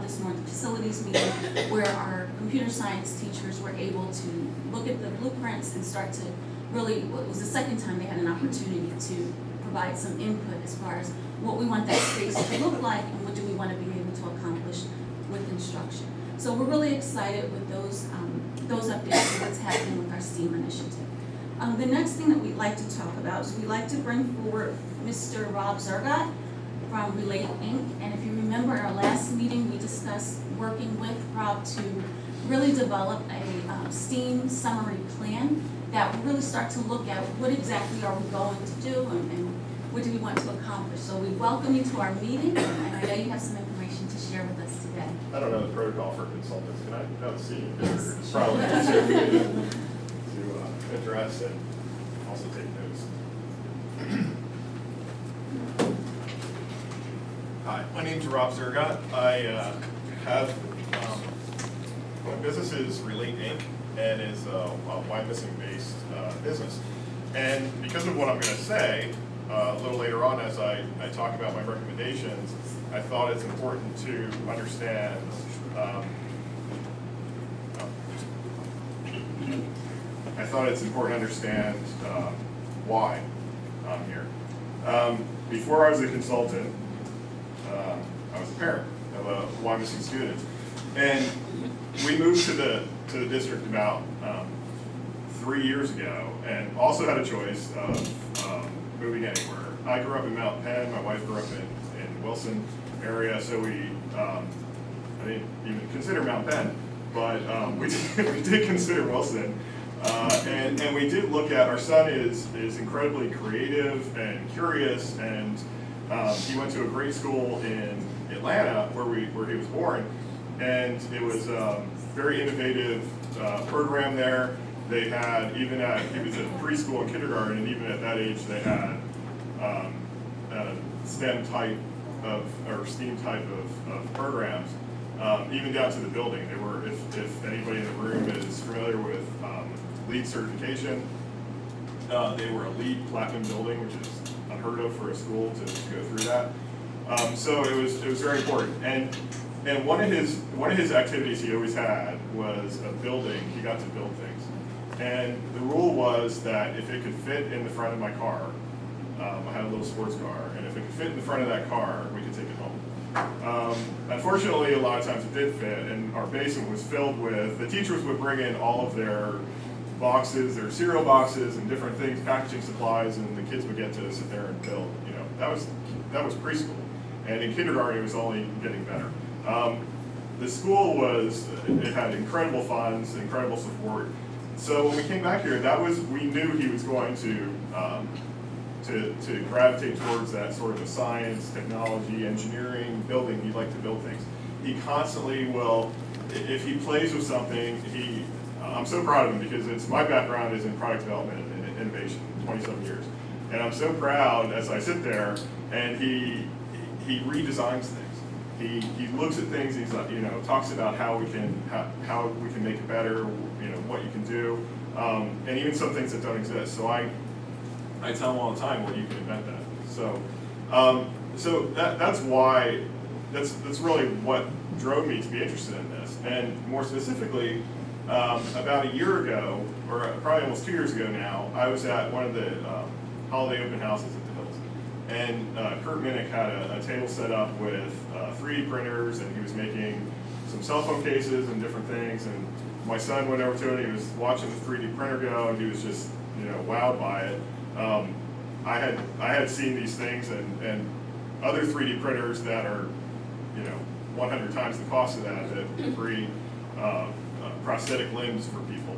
this morning, the facilities meeting, where our computer science teachers were able to look at the blueprints and start to really, it was the second time they had an opportunity to provide some input as far as what we want that space to look like and what do we want to be able to accomplish with instruction. So we're really excited with those updates and what's happening with our STEAM initiative. The next thing that we'd like to talk about is we'd like to bring forward Mr. Rob Zergott from Relate Inc. And if you remember our last meeting, we discussed working with Rob to really develop a STEAM summary plan that will really start to look at what exactly are we going to do and what do we want to accomplish. So we welcome you to our meeting, and I know you have some information to share with us today. I don't know the protocol for consultants. Can I have a seat? Yes. It's probably easier for me to address and also take notes. Hi, my name's Rob Zergott. I my business is Relate Inc. and is a Wyomissing based business. And because of what I'm going to say, a little later on as I talk about my recommendations, I thought it's important to understand why I'm here. Before I was a consultant, I was a parent of a Wyomissing student, and we moved to the district about 3 years ago, and also had a choice of moving anywhere. I grew up in Mount Penn. My wife grew up in Wilson area, so I didn't even consider Mount Penn, but we did consider Wilson. And we did look at, our son is incredibly creative and curious, and he went to a great school in Atlanta where he was born, and it was a very innovative program there. They had, he was in preschool and kindergarten, and even at that age they had STEM type or STEAM type of programs, even down to the building. They were, if anybody in the room is familiar with LEED certification, they were a LEED platinum building, which is unheard of for a school to go through that. So it was very important. And one of his activities he always had was a building. He got to build things. And the rule was that if it could fit in the front of my car, I had a little sports car, and if it could fit in the front of that car, we could take it home. Unfortunately, a lot of times it did fit, and our basement was filled with, the teachers would bring in all of their boxes, their cereal boxes, and different things, packaging supplies, and the kids would get to sit there and build. You know, that was preschool, and in kindergarten it was only getting better. The school it had incredible funds, incredible support. So when we came back here, we knew he was going to gravitate towards that sort of a science, technology, engineering, building. He'd like to build things. He constantly will, if he plays with something, I'm so proud of him because my background is in product development and innovation, 27 years. And I'm so proud as I sit there and he redesigns things. He looks at things, he's talks about how we can make it better, what you can do, and even some things that don't exist. So I tell him all the time, well, you can invent that. So that's why, that's really what drove me to be interested in this. And more specifically, about a year ago, or probably almost 2 years ago now, I was at one of the holiday open houses at the Hills. And Kurt Minnick had a table set up with 3D printers, and he was making some cell phone cases and different things. And my son went over to it, he was watching the 3D printer go, and he was just wowed by it. I had seen these things and other 3D printers that are 100 times the cost of that create prosthetic limbs for people.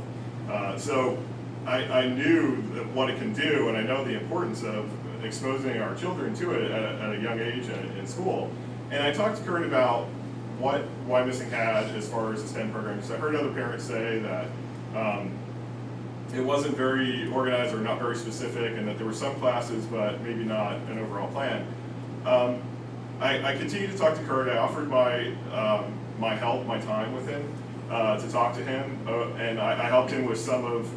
So I knew that what it can do, and I know the importance of exposing our children to it at a young age in school. And I talked to Kurt about what Wyomissing had as far as the STEM program, because I heard other parents say that it wasn't very organized or not very specific, and that there were some classes, but maybe not an overall plan. I continued to talk to Kurt. I offered my help, my time with him to talk to him, and I helped him with some of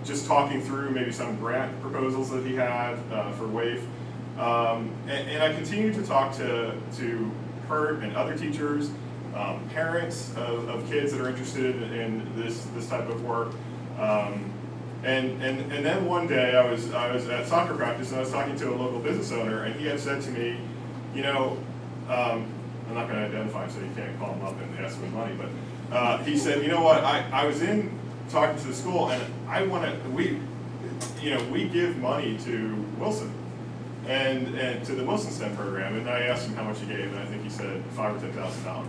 just talking through maybe some grant proposals that he had for WAIF. And I continued to talk to Kurt and other teachers, parents of kids that are interested in this type of work. And then one day I was at soccer practice and I was talking to a local business owner, and he had said to me, you know, I'm not going to identify him, so you can't call him up and ask him money, but he said, you know what, I was in talking to the school, and we give money to Wilson and to the Wilson STEM program, and I asked him how much he gave, and I think he said $5,000 or $10,000.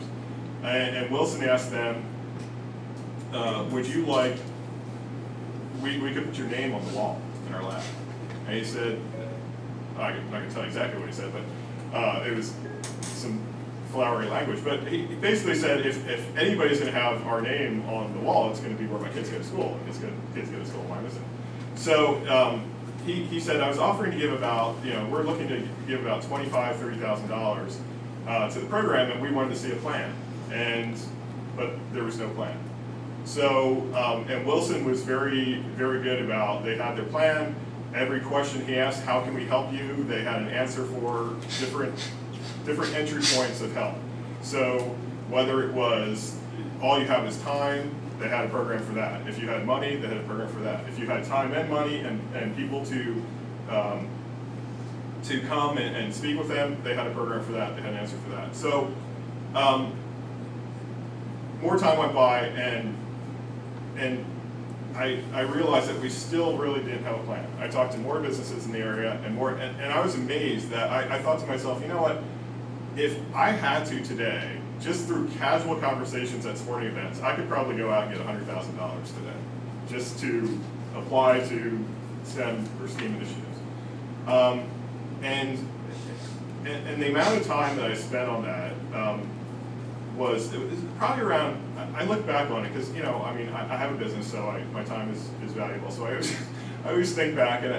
And Wilson asked them, would you like, we could put your name on the wall in our lab. And he said, I can tell you exactly what he said, but it was some flowery language. But he basically said, if anybody's going to have our name on the wall, it's going to be where my kids go to school. Kids go to school in Wyomissing. So he said, I was offering to give about, we're looking to give about $25,000, $30,000 to the program, and we wanted to see a plan. But there was no plan. So, and Wilson was very, very good about, they had their plan. Every question he asked, how can we help you? They had an answer for different entry points of help. So whether it was all you have is time, they had a program for that. If you had money, they had a program for that. If you had time and money and people to come and speak with them, they had a program for that. They had an answer for that. So more time went by, and I realized that we still really didn't have a plan. I talked to more businesses in the area and I was amazed that I thought to myself, you know what, if I had to today, just through casual conversations at sporting events, I could probably go out and get $100,000 today, just to apply to STEM or STEAM initiatives. And the amount of time that I spent on that it was probably around, I look back on it because, I have a business, so my time is valuable. So I always think back and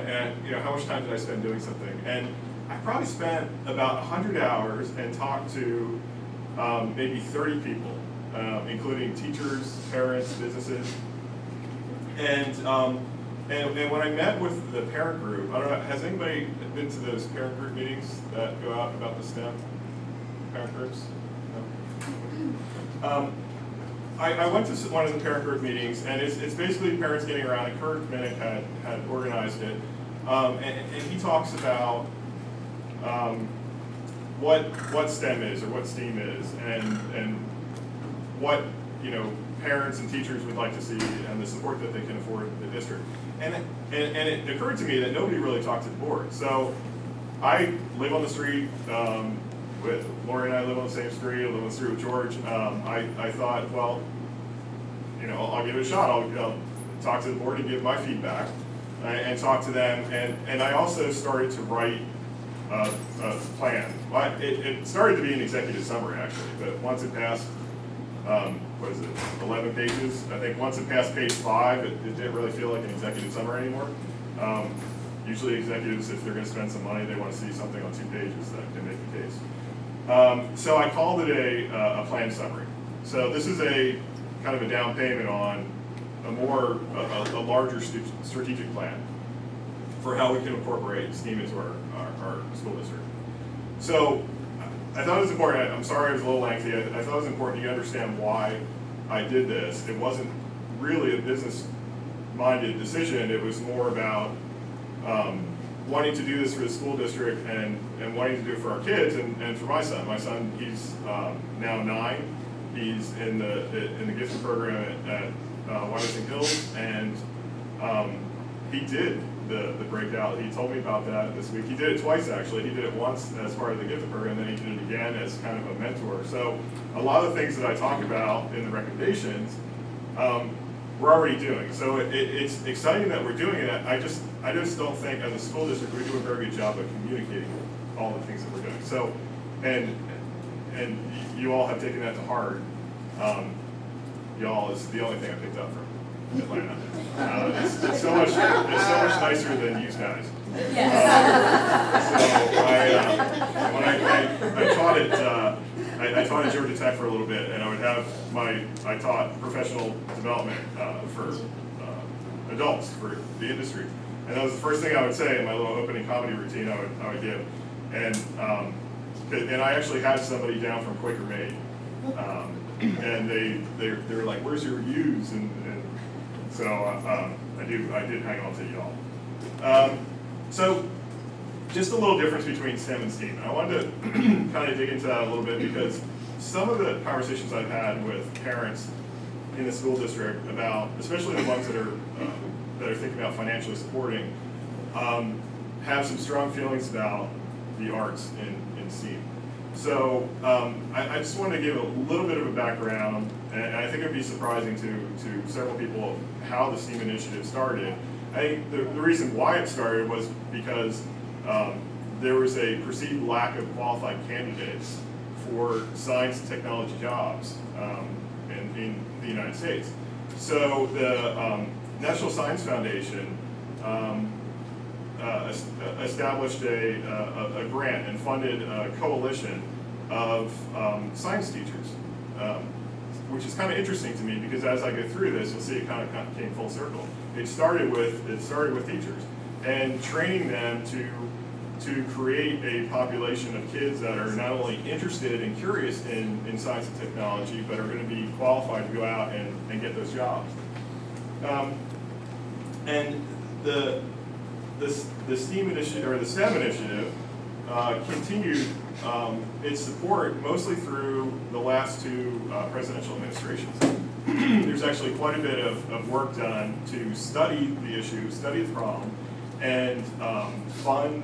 how much time did I spend doing something? And I probably spent about 100 hours and talked to maybe 30 people, including teachers, parents, businesses. And when I met with the parent group, I don't know, has anybody been to those parent group meetings that go out about the STEM parent groups? No? I went to one of the parent group meetings, and it's basically parents getting around, and Kurt Minnick had organized it, and he talks about what STEM is, or what STEAM is, and what parents and teachers would like to see, and the support that they can afford in the district. And it occurred to me that nobody really talked to the board. So I live on the street with Lori, and I live on the same street. I live on the street with George. I thought, well, I'll give it a shot. I'll talk to the board and give my feedback and talk to them. And I also started to write a plan. Well, it started to be an executive summary, actually, but once it passed, 11 pages? I think once it passed page 5, it didn't really feel like an executive summary anymore. Usually executives, if they're going to spend some money, they want to see something on 2 pages that can make the case. So I called it a plan summary. So this is a kind of a down payment on a larger strategic plan for how we can incorporate STEAM into our school district. So I thought it was important. I'm sorry it was a little lengthy. I thought it was important you understand why I did this. It wasn't really a business-minded decision. It was more about wanting to do this for the school district and wanting to do it for our kids and for my son. My son, he's now 9. He's in the gifted program at Wyomissing Hills, and he did the breakout. He told me about that this week. He did it twice, actually. He did it once as part of the gifted program, then he did it again as kind of a mentor. So a lot of the things that I talk about in the recommendations, we're already doing. So it's exciting that we're doing it. I just don't think as a school district we do a very good job of communicating all the things that we're doing. So, and you all have taken that to heart. Y'all is the only thing I picked up from Atlanta. It's so much nicer than you guys. Yes. So when I taught I taught at Georgia Tech for a little bit, and I would have I taught professional development for adults for the industry, and that was the first thing I would say in my little opening comedy routine I would give, and and I actually had somebody down from Quaker Made, and they were like, "Where's your reviews?" And so I did hang on to y'all. So just a little difference between STEM and STEAM. I wanted to kind of dig into that a little bit because some of the conversations I've had with parents in the school district about, especially the ones that are thinking about financially supporting, have some strong feelings about the arts in STEAM. So I just wanted to give a little bit of a background, and I think it would be surprising to several people how the STEAM initiative started. I think the reason why it started was because there was a perceived lack of qualified candidates for science and technology jobs in the United States. So the National Science Foundation established a grant and funded a coalition of science teachers, which is kind of interesting to me because as I go through this, you'll see it kind of came full circle. It started with teachers and training them to create a population of kids that are not only interested and curious in science and technology, but are going to be qualified to go out and get those jobs. And the STEAM initiative, or the STEM initiative, continued its support mostly through the last two presidential administrations. There's actually quite a bit of work done to study the issue, study the problem, and fund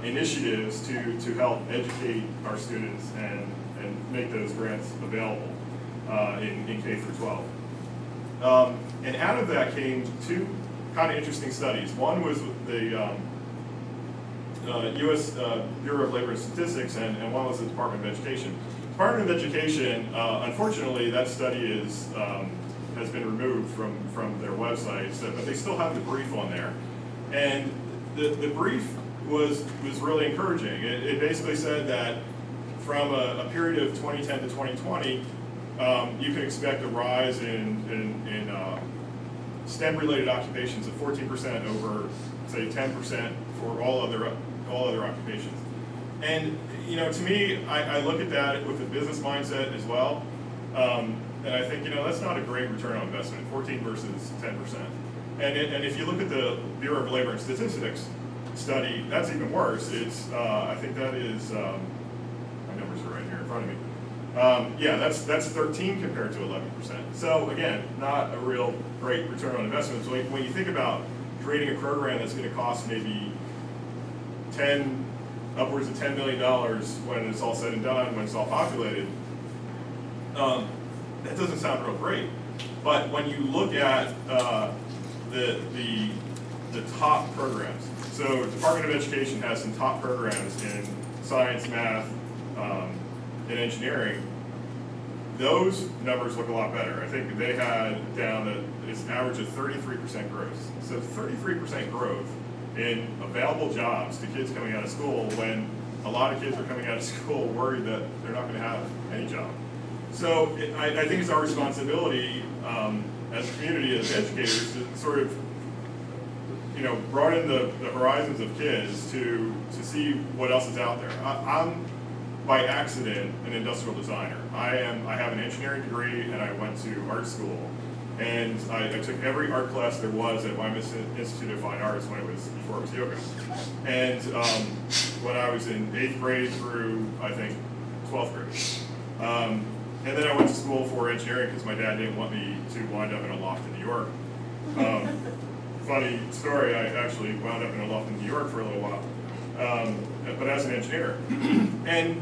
initiatives to help educate our students and make those grants available in K through 12. And out of that came two kind of interesting studies. One was the U.S. Bureau of Labor and Statistics, and one was the Department of Education. Department of Education, unfortunately, that study has been removed from their website, but they still have the brief on there. And the brief was really encouraging. It basically said that from a period of 2010 to 2020, you can expect a rise in STEM-related occupations of 14% over, say, 10% for all other occupations. And to me, I look at that with a business mindset as well, and I think that's not a great return on investment, 14 versus 10%. And if you look at the Bureau of Labor and Statistics study, that's even worse. It's I think that is my numbers are right here in front of me. Yeah, that's 13 compared to 11%. So again, not a real great return on investment. So when you think about creating a program that's going to cost maybe upwards of $10 million when it's all said and done, when it's all populated, that doesn't sound real great. But when you look at the top programs, so Department of Education has some top programs in science, math, and engineering. Those numbers look a lot better. I think they had down it's an average of 33% growth. So 33% growth in available jobs to kids coming out of school when a lot of kids are coming out of school worried that they're not going to have any job. So I think it's our responsibility as a community, as educators, to sort of broaden the horizons of kids to see what else is out there. I'm by accident an industrial designer. I have an engineering degree and I went to art school, and I took every art class there was at Wyomissing Institute of Fine Arts before it was yoga. And when I was in 8th grade through I think 12th grade. And then I went to school for engineering because my dad didn't want me to wind up in a loft in New York. Funny story, I actually wound up in a loft in New York for a little while, but as an engineer. And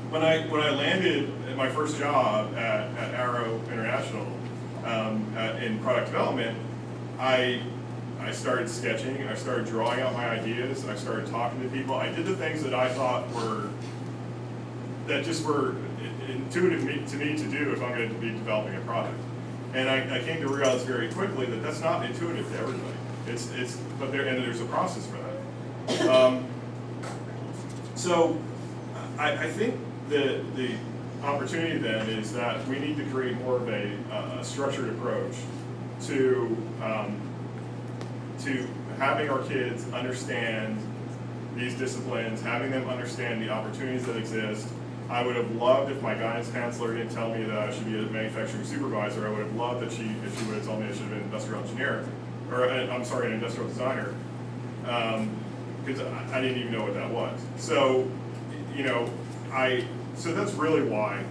when I landed at my first job at Arrow International in product development, I started sketching, I started drawing out my ideas, I started talking to people. I did the things that I thought were intuitive to me to do if I'm going to be developing a product. And I came to realize very quickly that that's not intuitive to everybody. But there's a process for that. So I think the opportunity then is that we need to create more of a structured approach to having our kids understand these disciplines, having them understand the opportunities that exist. I would have loved if my guidance counselor didn't tell me that I should be a manufacturing supervisor. I would have loved that if she would have told me I should have been an industrial engineer, or I'm sorry, an industrial designer, because I didn't even know what that was. So, you know, so that's really why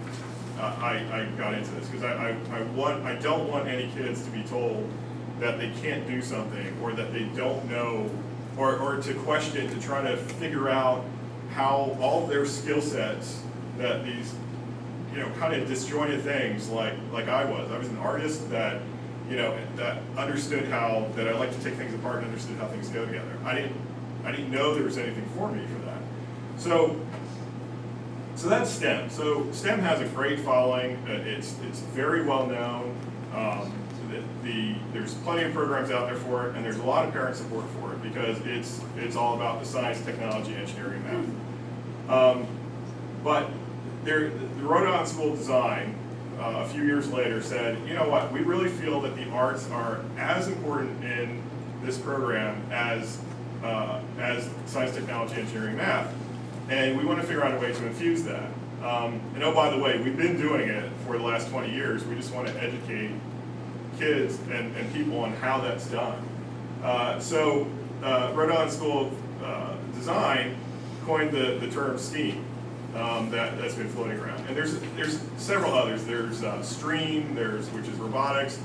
I got into this, because I don't want any kids to be told that they can't do something, or that they don't know, or to question, to try to figure out how all of their skill sets, that these, you know, kind of disjointed things, like I was an artist that, you know, that understood that I like to take things apart and understood how things go together. I didn't know there was anything for me for that. So that's STEM. So STEM has a great following. It's very well known. There's plenty of programs out there for it, and there's a lot of parent support for it, because it's all about the science, technology, engineering, math. But the Rhode Island School of Design, a few years later, said, you know what, we really feel that the arts are as important in this program as science, technology, engineering, math, and we want to figure out a way to infuse that. And oh, by the way, we've been doing it for the last 20 years. We just want to educate kids and people on how that's done. So Rhode Island School of Design coined the term STEAM. That's been floating around, and there's several others. There's STREAM, which is robotics.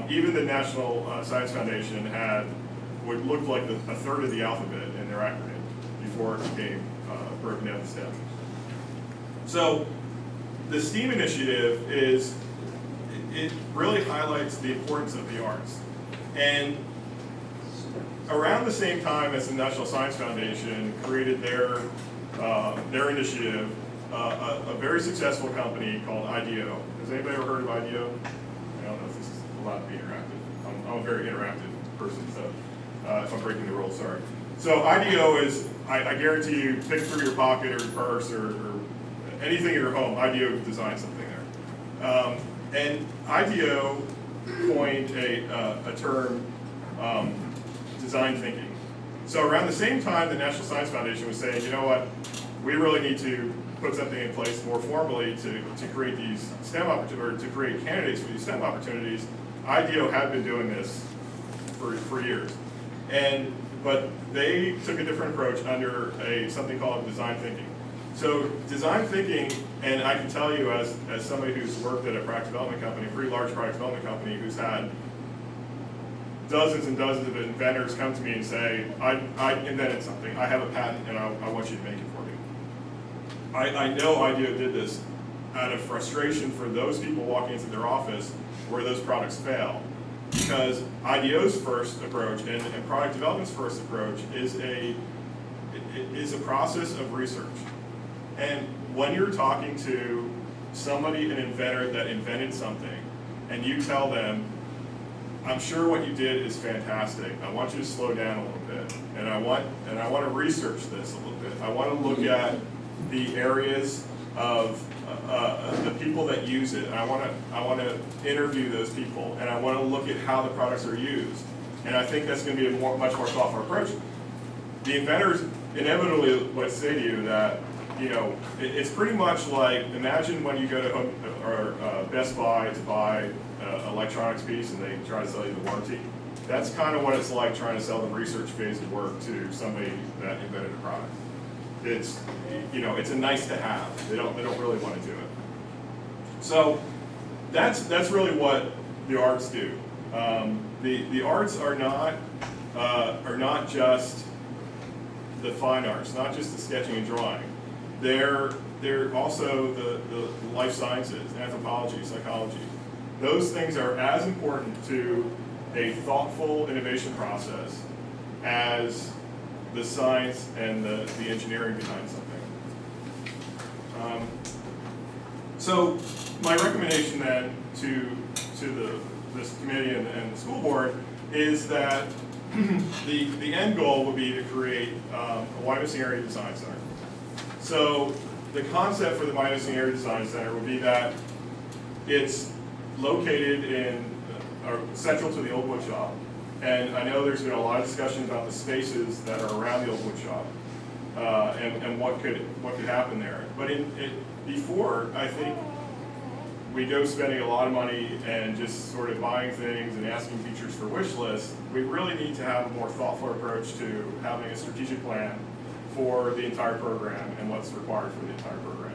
Even the National Science Foundation had what looked like a third of the alphabet in their acronym before it became broken down to STEM. So the STEAM initiative it really highlights the importance of the arts, and around the same time as the National Science Foundation created their initiative, a very successful company called IDEO. Has anybody ever heard of IDEO? I don't know if this is allowed to be interactive. I'm a very interactive person, so if I'm breaking the rules, sorry. So IDEO is, I guarantee you, pick through your pocket or your purse or anything in your home, IDEO designed something there. And IDEO coined a term, design thinking. So around the same time, the National Science Foundation was saying, you know what, we really need to put something in place more formally to create these STEM opportunities, or to create candidates for these STEM opportunities. IDEO had been doing this for years, but they took a different approach under something called design thinking. So design thinking, and I can tell you as somebody who's worked at a product development company, a pretty large product development company, who's had dozens and dozens of inventors come to me and say, I invented something, I have a patent, and I want you to make it for me. I know IDEO did this out of frustration for those people walking into their office where those products fail. Because IDEO's first approach and product development's first approach is a process of research. And when you're talking to somebody, an inventor that invented something, and you tell them, I'm sure what you did is fantastic. I want you to slow down a little bit, and I want to research this a little bit. I want to look at the areas of the people that use it, and I want to interview those people, and I want to look at how the products are used. And I think that's going to be a much more thoughtful approach. The inventors inevitably would say to you that, you know, it's pretty much like, imagine when you go to Home or Best Buy to buy an electronics piece and they try to sell you the warranty. That's kind of what it's like trying to sell the research phase of work to somebody that invented a product. It's, you know, it's a nice to have. They don't really want to do it. So that's really what the arts do. The arts are not just the fine arts, not just the sketching and drawing. They're also the life sciences, anthropology, psychology. Those things are as important to a thoughtful innovation process as the science and the engineering behind something. So my recommendation then to this committee and the school board is that the end goal would be to create a Wyomissing Area Design Center. So the concept for the Wyomissing Area Design Center would be that it's located central to the old wood shop. And I know there's been a lot of discussion about the spaces that are around the old wood shop. and what could happen there. But before, I think we go spending a lot of money and just sort of buying things and asking teachers for wish lists. We really need to have a more thoughtful approach to having a strategic plan for the entire program and what's required for the entire program.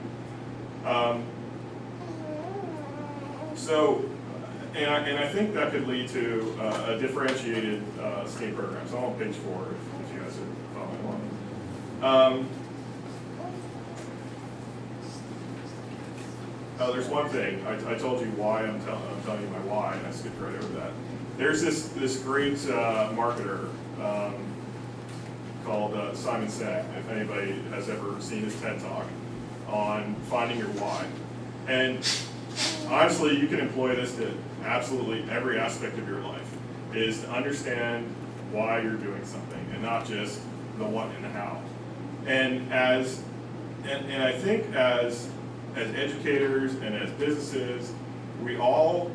And I think that could lead to a differentiated STEAM program. So I'm on page 4 if you guys are following along. There's one thing. I told you why I'm telling you my why, and I skipped right over that. There's this great marketer called Simon Sinek, if anybody has ever seen his TED Talk on finding your why. And honestly, you can employ this to absolutely every aspect of your life, is to understand why you're doing something and not just the what and the how. And I think as educators and as businesses, we all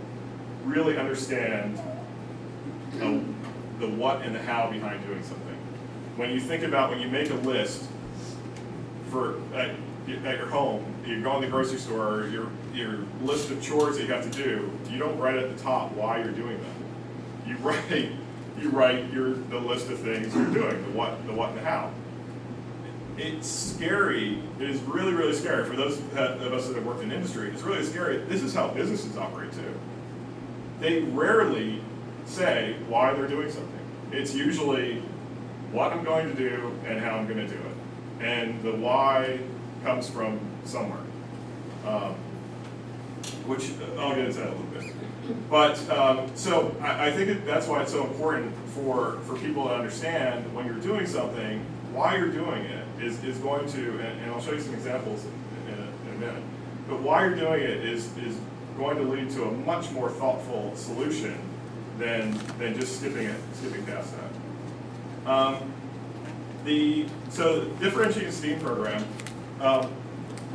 really understand the what and the how behind doing something. When you think about, when you make a list at your home, you go in the grocery store, your list of chores that you have to do, you don't write at the top why you're doing them. You write the list of things you're doing, the what and the how. It's scary. It is really, really scary for those of us that have worked in industry. It's really scary. This is how businesses operate too. They rarely say why they're doing something. It's usually what I'm going to do and how I'm going to do it. And the why comes from somewhere, which I'll get into that a little bit. But so I think that's why it's so important for people to understand when you're doing something, why you're doing it is going to, and I'll show you some examples in a minute, but why you're doing it is going to lead to a much more thoughtful solution than just skipping past that. So the differentiated STEAM program,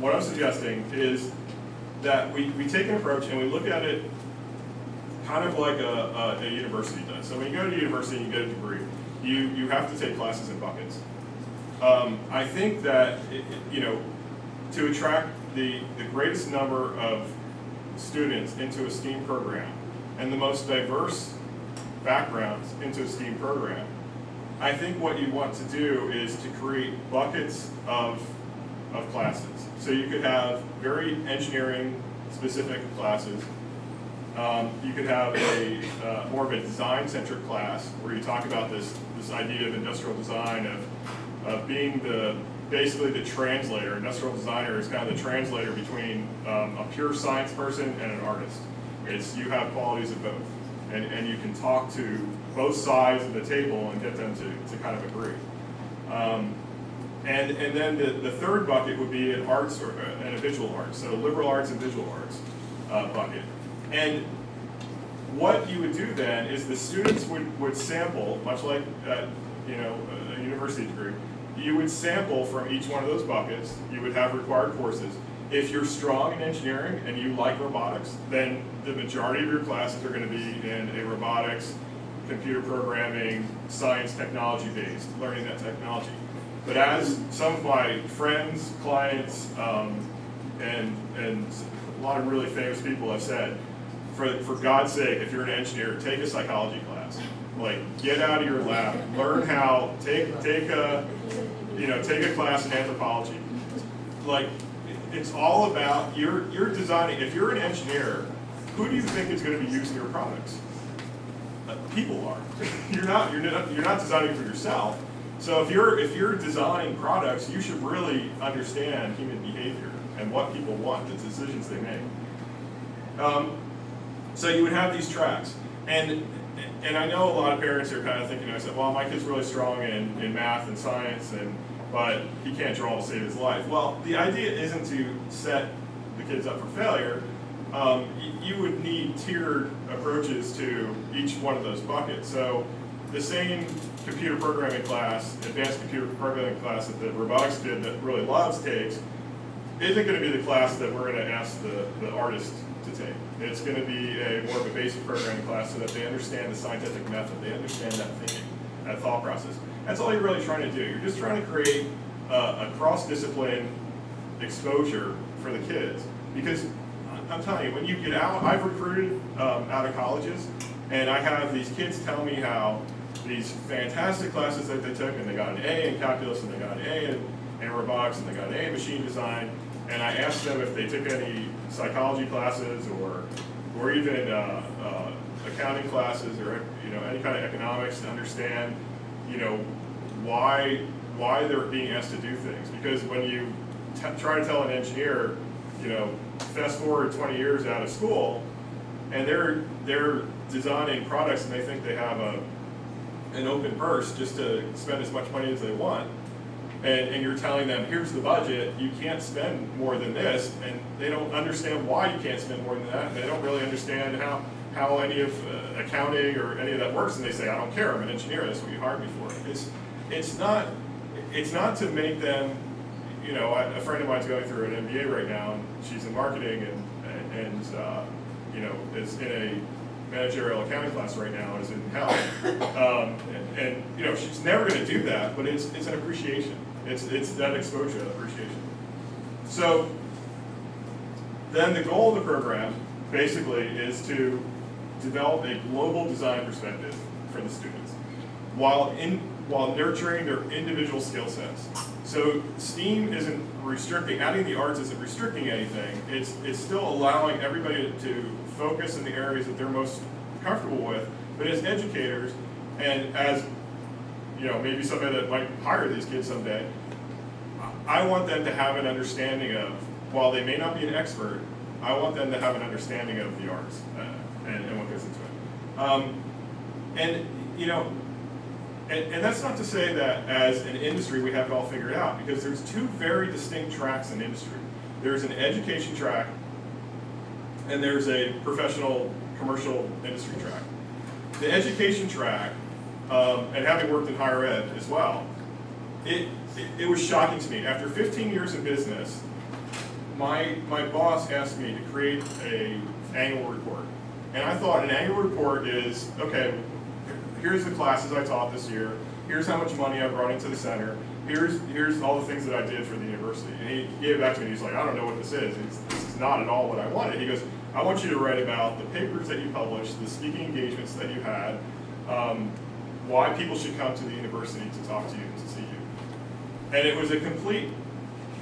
what I'm suggesting is that we take an approach and we look at it kind of like a university does. So when you go to university and you get a degree, you have to take classes in buckets. I think that to attract the greatest number of students into a STEAM program and the most diverse backgrounds into a STEAM program, I think what you want to do is to create buckets of classes. So you could have very engineering specific classes. You could have a more of a design-centric class where you talk about this idea of industrial design, of being basically the translator. Industrial designer is kind of the translator between a pure science person and an artist. You have qualities of both, and you can talk to both sides of the table and get them to kind of agree. And then the third bucket would be an arts and a visual arts, so liberal arts and visual arts bucket. And what you would do then is the students would sample, much like a university degree, you would sample from each one of those buckets. You would have required courses. If you're strong in engineering and you like robotics, then the majority of your classes are going to be in a robotics, computer programming, science, technology based, learning that technology. But as some of my friends, clients, and a lot of really famous people have said, for God's sake, if you're an engineer, take a psychology class. Like, get out of your lab, learn how, take a class in anthropology. Like, it's all about, you're designing, if you're an engineer, who do you think is going to be using your products? People are. You're not designing for yourself. So if you're designing products, you should really understand human behavior and what people want, the decisions they make. So you would have these tracks, and I know a lot of parents are kind of thinking, I said, well, my kid's really strong in math and science, but he can't draw to save his life. Well, the idea isn't to set the kids up for failure. You would need tiered approaches to each one of those buckets. So the same computer programming class, advanced computer programming class that the robotics kid that really loves takes, isn't going to be the class that we're going to ask the artist to take. It's going to be more of a basic programming class so that they understand the scientific method, they understand that thinking, that thought process. That's all you're really trying to do. You're just trying to create a cross-discipline exposure for the kids. Because I'm telling you, when you get out, I've recruited out of colleges, and I have these kids tell me how these fantastic classes that they took, and they got an A in calculus, and they got an A in robotics, and they got an A in machine design, and I asked them if they took any psychology classes or even accounting classes or any kind of economics to understand why they're being asked to do things. Because when you try to tell an engineer, fast forward 20 years out of school, and they're designing products and they think they have an open purse just to spend as much money as they want, and you're telling them, here's the budget, you can't spend more than this, and they don't understand why you can't spend more than that, and they don't really understand how any of accounting or any of that works, and they say, I don't care, I'm an engineer, that's what you hired me for. It's not to make them, a friend of mine's going through an MBA right now, and she's in marketing and is in a managerial accounting class right now, is in hell. And she's never going to do that, but it's an appreciation. It's that exposure, that appreciation. So then the goal of the program basically is to develop a global design perspective for the students while nurturing their individual skill sets. So STEAM isn't restricting, adding the arts isn't restricting anything. It's still allowing everybody to focus in the areas that they're most comfortable with. But as educators, and as maybe somebody that might hire these kids someday, I want them to have an understanding of, while they may not be an expert, I want them to have an understanding of the arts and what goes into it. And that's not to say that as an industry we have it all figured out, because there's two very distinct tracks in industry. There's an education track, and there's a professional commercial industry track. The education track, and having worked in higher ed as well, it was shocking to me. After 15 years in business, my boss asked me to create an annual report. And I thought an annual report is, okay, here's the classes I taught this year, here's how much money I brought into the center, here's all the things that I did for the university. And he gave it back to me, and he's like, I don't know what this is. This is not at all what I wanted. He goes, I want you to write about the papers that you published, the speaking engagements that you had, why people should come to the university to talk to you and to see you. And it was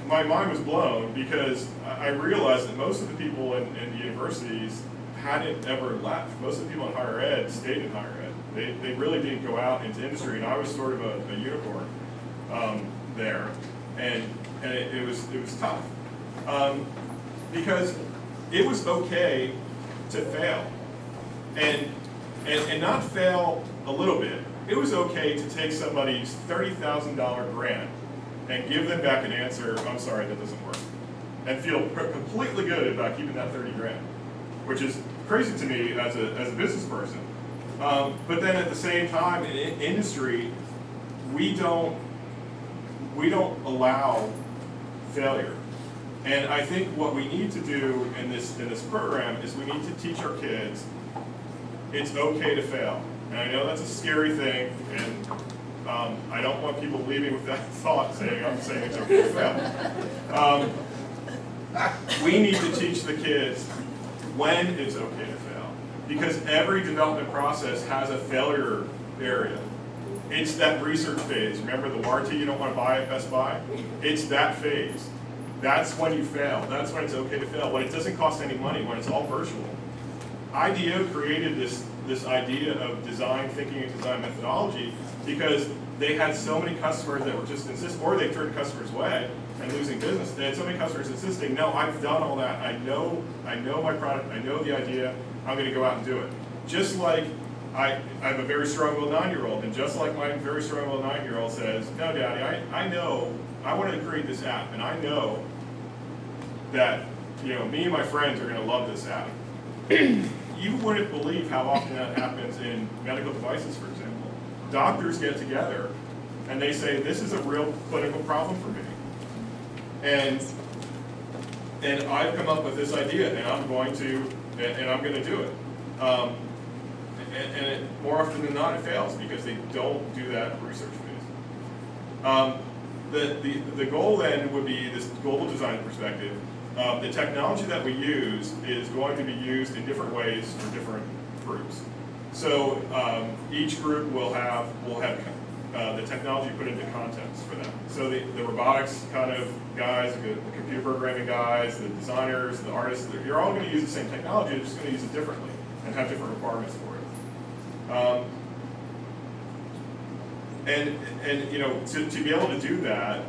my mind was blown, because I realized that most of the people in the universities hadn't ever left. Most of the people in higher ed stayed in higher ed. They really didn't go out into industry, and I was sort of a unicorn there, and it was tough, because it was okay to fail, and not fail a little bit. It was okay to take somebody's $30,000 grant and give them back an answer, I'm sorry, that doesn't work, and feel completely good about keeping that 30 grand, which is crazy to me as a business person. But then at the same time, in industry, we don't allow failure. And I think what we need to do in this program is we need to teach our kids it's okay to fail. And I know that's a scary thing, and I don't want people leaving with that thought I'm saying it's okay to fail. We need to teach the kids when it's okay to fail, because every development process has a failure area. It's that research phase. Remember the warranty you don't want to buy at Best Buy? It's that phase. That's when you fail. That's when it's okay to fail. When it doesn't cost any money, when it's all virtual. IDEO created this idea of design thinking and design methodology because they had so many customers that were just insisting, or they turned customers away and losing business. They had so many customers insisting, no, I've done all that. I know my product. I know the idea. I'm going to go out and do it. Just like I have a very strong-willed 9-year-old, and just like my very strong-willed 9-year-old says, no, Daddy, I know, I wanted to create this app, and I know that me and my friends are going to love this app. You wouldn't believe how often that happens in medical devices, for example. Doctors get together, and they say, this is a real clinical problem for me. And I've come up with this idea, and I'm going to do it. And more often than not, it fails because they don't do that research phase. the goal then would be this global design perspective. The technology that we use is going to be used in different ways for different groups. So each group will have the technology put into context for them. So the robotics kind of guys, the computer programming guys, the designers, the artists, you're all going to use the same technology, you're just going to use it differently and have different requirements for it. And you know, to be able to do that,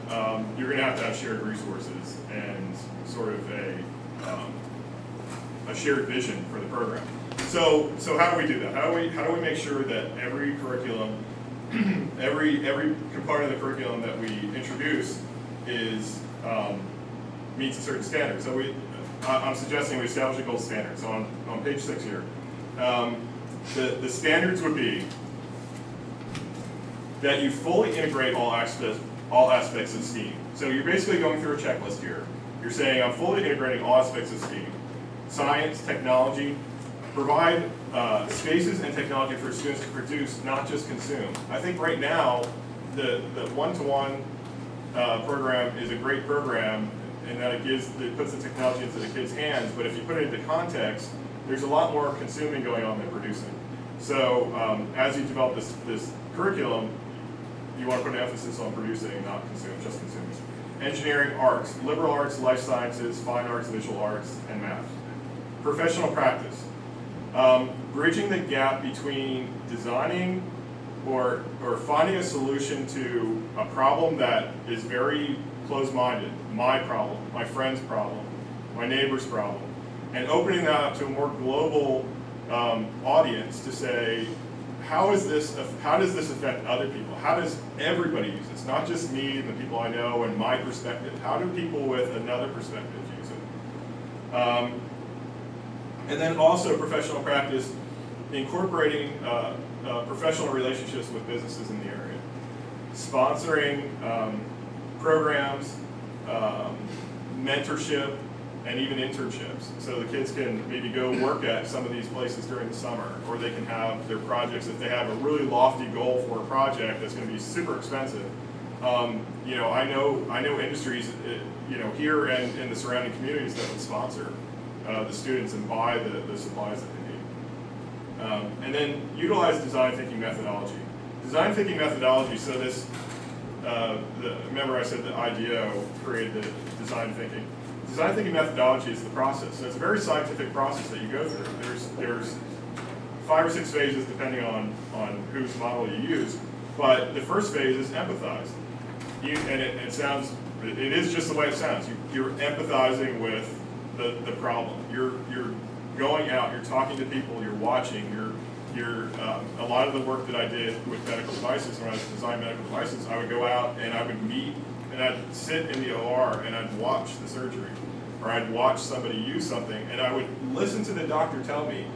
you're going to have shared resources and sort of a shared vision for the program. So how do we do that? How do we make sure that every curriculum, every component of the curriculum that we introduce is meets a certain standard? So I'm suggesting we establish a gold standard. So on page 6 here, the standards would be that you fully integrate all aspects of STEAM. So you're basically going through a checklist here. You're saying I'm fully integrating all aspects of STEAM. Science, technology, provide spaces and technology for students to produce, not just consume. I think right now, the one-to-one program is a great program in that it puts the technology into the kids' hands, but if you put it into context, there's a lot more consuming going on than producing. So as you develop this curriculum, you want to put an emphasis on producing, not consuming, just consuming. Engineering, arts, liberal arts, life sciences, fine arts, visual arts, and math. Professional practice. Bridging the gap between designing or finding a solution to a problem that is very close-minded, my problem, my friend's problem, my neighbor's problem, and opening that up to a more global audience to say, how does this affect other people? How does everybody use this? Not just me and the people I know and my perspective. How do people with another perspective use it? And then also professional practice, incorporating professional relationships with businesses in the area. Sponsoring programs, mentorship, and even internships. So the kids can maybe go work at some of these places during the summer, or they can have their projects, if they have a really lofty goal for a project that's going to be super expensive. You know, I know industries, you know, here and in the surrounding communities that would sponsor the students and buy the supplies that they need. And then utilize design thinking methodology. Design thinking methodology, so this, remember I said that IDEO created the design thinking. Design thinking methodology is the process. So it's a very scientific process that you go through. There's 5 or 6 phases depending on whose model you use. But the first phase is empathize. It is just the way it sounds. You're empathizing with the problem. You're going out, you're talking to people, you're watching, a lot of the work that I did with medical devices, when I was designing medical devices, I would go out and I would meet and I'd sit in the OR and I'd watch the surgery, or I'd watch somebody use something, and I would listen to the doctor tell me,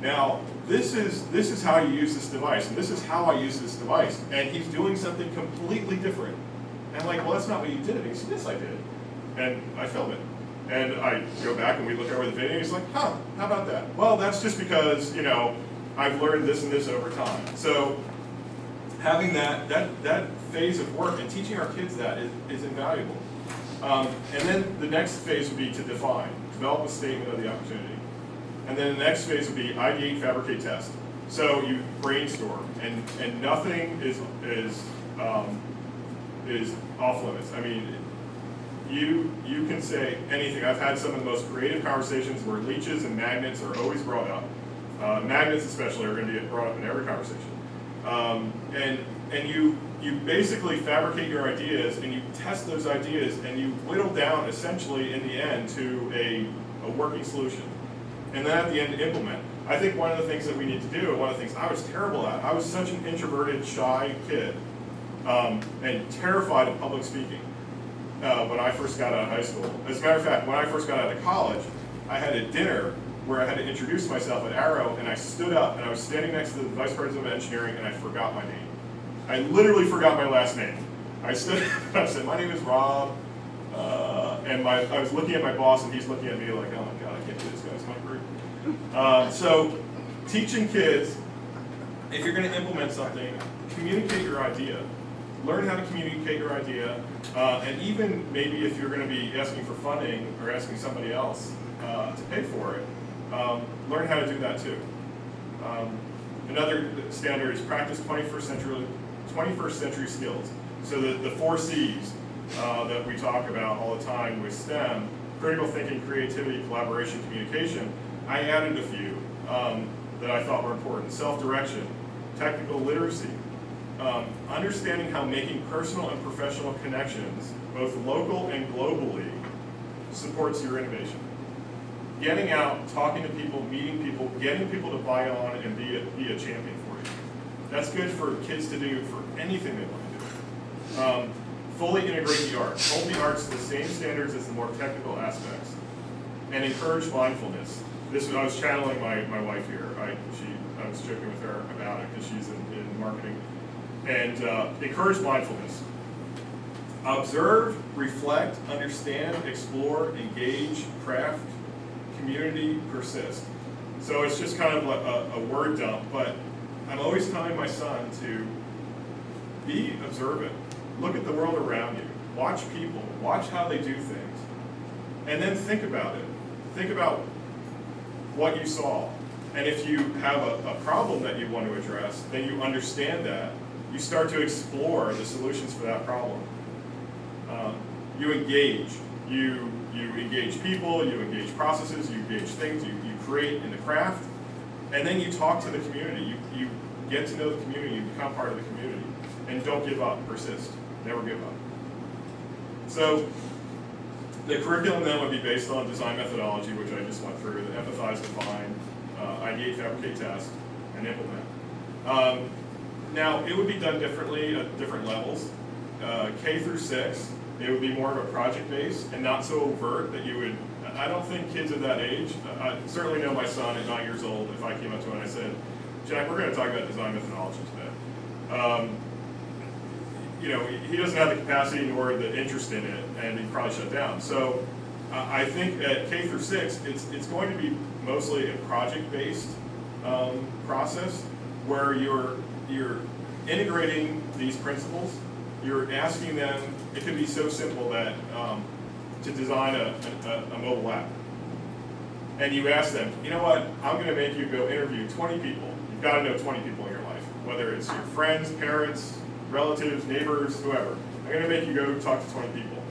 now this is how you use this device, and this is how I use this device, and he's doing something completely different. And I'm like, well, that's not what you did. And he said, yes, I did. And I film it. And I go back and we look over the video, and he's like, huh, how about that? Well, that's just because, you know, I've learned this and this over time. So having that phase of work and teaching our kids that is invaluable. And then the next phase would be to define, develop a statement of the opportunity. And then the next phase would be ideate, fabricate, test. So you brainstorm, and nothing is off limits. I mean, you can say anything. I've had some of the most creative conversations where leeches and magnets are always brought up. Magnets especially are going to get brought up in every conversation. And you basically fabricate your ideas, and you test those ideas, and you whittle down essentially in the end to a working solution. And then at the end, implement. I think one of the things that we need to do, and one of the things I was terrible at, I was such an introverted, shy kid, and terrified of public speaking when I first got out of high school. As a matter of fact, when I first got out of college, I had a dinner where I had to introduce myself at Arrow, and I stood up, and I was standing next to the vice president of engineering, and I forgot my name. I literally forgot my last name. I stood up, I said, my name is Rob, and I was looking at my boss, and he's looking at me like, oh my God, I can't do this, guys, my group. So teaching kids, if you're going to implement something, communicate your idea. learn how to communicate your idea, and even maybe if you're going to be asking for funding or asking somebody else to pay for it, learn how to do that too. Another standard is practice 21st century skills. So the 4 C's that we talk about all the time with STEM, critical thinking, creativity, collaboration, communication, I added a few that I thought were important. Self-direction, technical literacy, understanding how making personal and professional connections, both local and globally, supports your innovation. Getting out, talking to people, meeting people, getting people to buy on and be a champion for you. That's good for kids to do for anything they want to do. Fully integrate the arts. Hold the arts to the same standards as the more technical aspects. And encourage mindfulness. I was channeling my wife here. I was joking with her about it because she's in marketing. And encourage mindfulness. Observe, reflect, understand, explore, engage, craft, community, persist. So it's just kind of like a word dump, but I'm always telling my son to be observant. Look at the world around you. Watch people. Watch how they do things. And then think about it. Think about what you saw. And if you have a problem that you want to address, then you understand that. You start to explore the solutions for that problem. You engage. You engage people, you engage processes, you engage things, you create in the craft, and then you talk to the community. You get to know the community, you become part of the community. And don't give up, persist. Never give up. So the curriculum then would be based on design methodology, which I just went through, the empathize, define, ideate, fabricate, test, and implement. Now, it would be done differently at different levels. K through 6, it would be more of a project base and not so overt that you would, I don't think kids of that age, I certainly know my son at 9 years old, if I came up to him and I said, Jack, we're going to talk about design methodology today. He doesn't have the capacity nor the interest in it, and he'd probably shut down. So I think at K through 6, it's going to be mostly a project-based process where you're integrating these principles. You're asking them, it can be so simple that to design a mobile app. And you ask them, you know what, I'm going to make you go interview 20 people. You've got to know 20 people in your life, whether it's your friends, parents, relatives, neighbors, whoever. I'm going to make you go talk to 20 people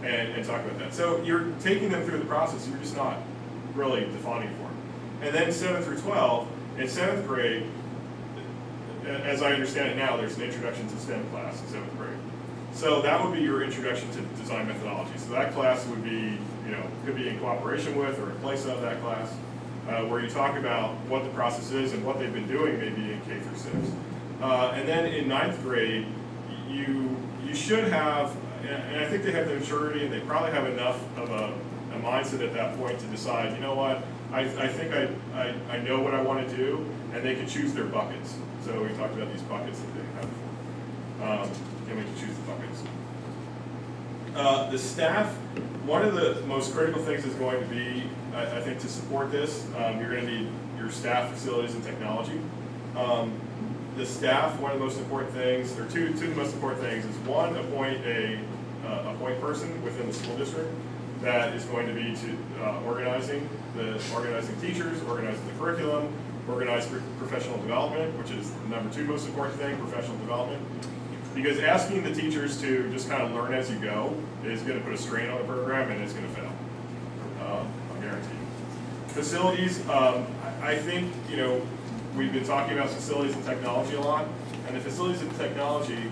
and talk about that. So you're taking them through the process, you're just not really defining for them. And then 7 through 12, in 7th grade, as I understand it now, there's an introduction to STEM class in 7th grade. So that would be your introduction to design methodology. So that class would be, could be in cooperation with or in place of that class, where you talk about what the process is and what they've been doing maybe in K through 6. And then in 9th grade, you should have, and I think they have the maturity and they probably have enough of a mindset at that point to decide, you know what, I think I know what I want to do, and they can choose their buckets. So we talked about these buckets that they have before. And we can choose the buckets. The staff, one of the most critical things is going to be, I think, to support this, you're going to need your staff, facilities, and technology. The staff, one of the most important things, or two of the most important things, is one, appoint a point person within the school district that is going to be organizing teachers, organizing the curriculum, organize professional development, which is the number 2 most important thing, professional development. Because asking the teachers to just kind of learn as you go is going to put a strain on the program and it's going to fail. I guarantee you. Facilities, I think, we've been talking about facilities and technology a lot, and the facilities and technology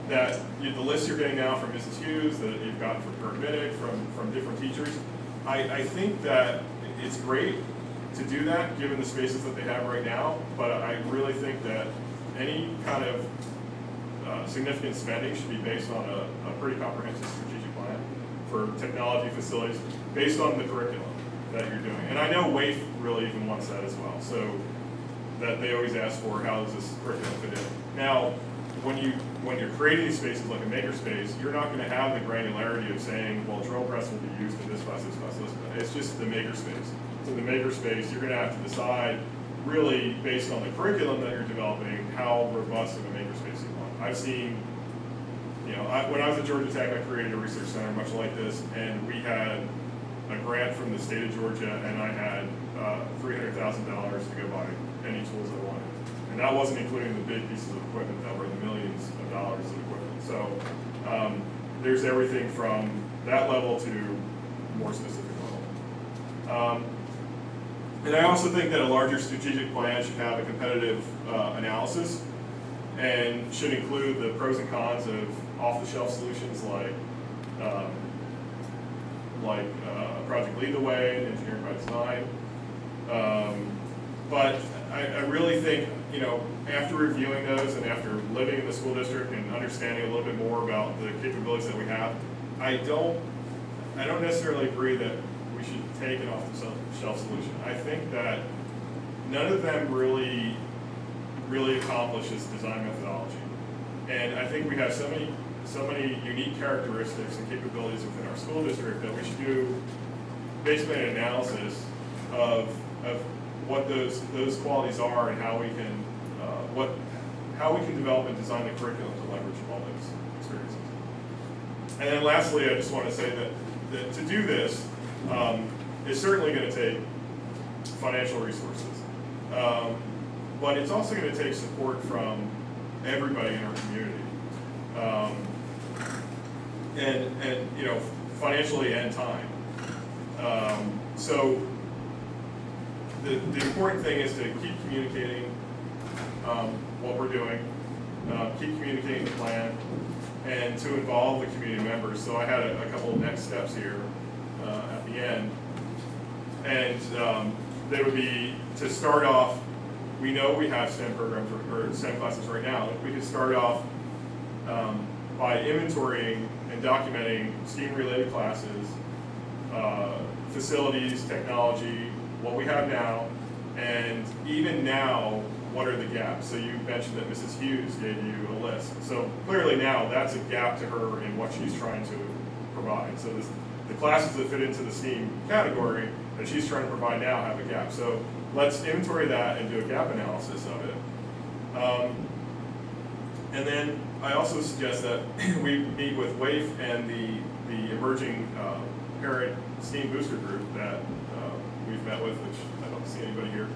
the list you're getting now from Mrs. Hughes, that you've gotten from Kurt Minnick, from different teachers, I think that it's great to do that given the spaces that they have right now, but I really think that any kind of significant spending should be based on a pretty comprehensive strategic plan for technology facilities based on the curriculum that you're doing. And I know WAIF really even wants that as well, so that they always ask for how does this curriculum fit in. Now, when you're creating these spaces like a makerspace, you're not going to have the granularity of saying, well, drill press will be used in this class, this class, this class. It's just the makerspace. So the makerspace, you're going to have to decide, really based on the curriculum that you're developing, how robust of a makerspace you want. I've seen, when I was at Georgia Tech, I created a research center much like this, and we had a grant from the state of Georgia, and I had $300,000 to go buy any tools I wanted. And that wasn't including the big pieces of equipment that were the millions of dollars of equipment. So there's everything from that level to more specific level. And I also think that a larger strategic plan should have a competitive analysis and should include the pros and cons of off-the-shelf solutions like Project Lead the Way, Engineering by Design. But I really think, after reviewing those and after living in the school district and understanding a little bit more about the capabilities that we have, I don't necessarily agree that we should take an off-the-shelf solution. I think that none of them really accomplish this design methodology. And I think we have so many unique characteristics and capabilities within our school district that we should do basically an analysis of what those qualities are and how we can develop and design the curriculum to leverage all those experiences. And then lastly, I just want to say that to do this is certainly going to take financial resources, but it's also going to take support from everybody in our community, and financially and time. So the important thing is to keep communicating what we're doing, keep communicating the plan, and to involve the community members. So I had a couple of next steps here at the end, and they would be to start off. We know we have STEM programs or STEM classes right now. We could start off by inventorying and documenting STEAM-related classes, facilities, technology, what we have now, and even now, what are the gaps? So you mentioned that Mrs. Hughes gave you a list. So clearly now that's a gap to her in what she's trying to provide. So the classes that fit into the STEAM category that she's trying to provide now have a gap. So let's inventory that and do a gap analysis of it. And then I also suggest that we meet with WAIF and the emerging parent STEAM booster group that we've met with, which I don't see anybody here.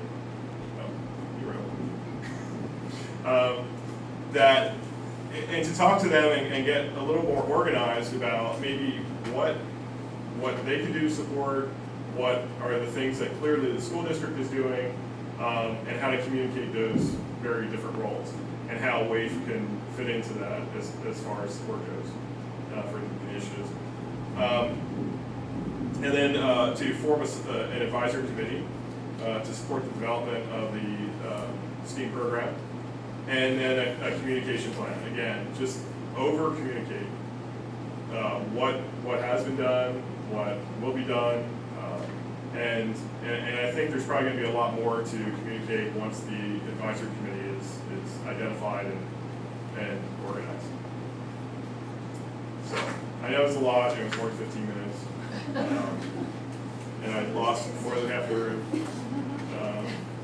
And to talk to them and get a little more organized about maybe what they can do to support, what are the things that clearly the school district is doing, and how to communicate those very different roles, and how WAIF can fit into that as far as support goes for the initiatives. And then to form an advisory committee to support the development of the STEAM program. And then a communication plan. Again, just over-communicate what has been done, what will be done, and I think there's probably going to be a lot more to communicate once the advisory committee is identified and organized. So I know it's a lot. It was more than 15 minutes, and I lost more than half the room.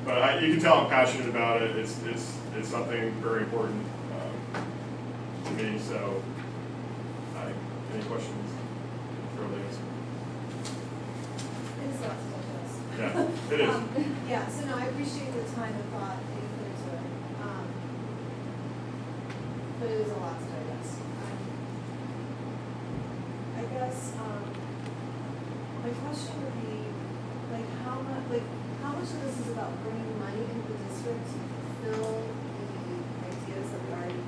But you can tell I'm passionate about it. It's something very important to me. So, any questions? Fairly answer. It's lots to digest. Yeah, it is. Yeah, so no, I appreciate the time and thought that you put into it. But it is a lot to digest. I guess my question would be, how much of this is about bringing money into the district to fulfill the ideas that we already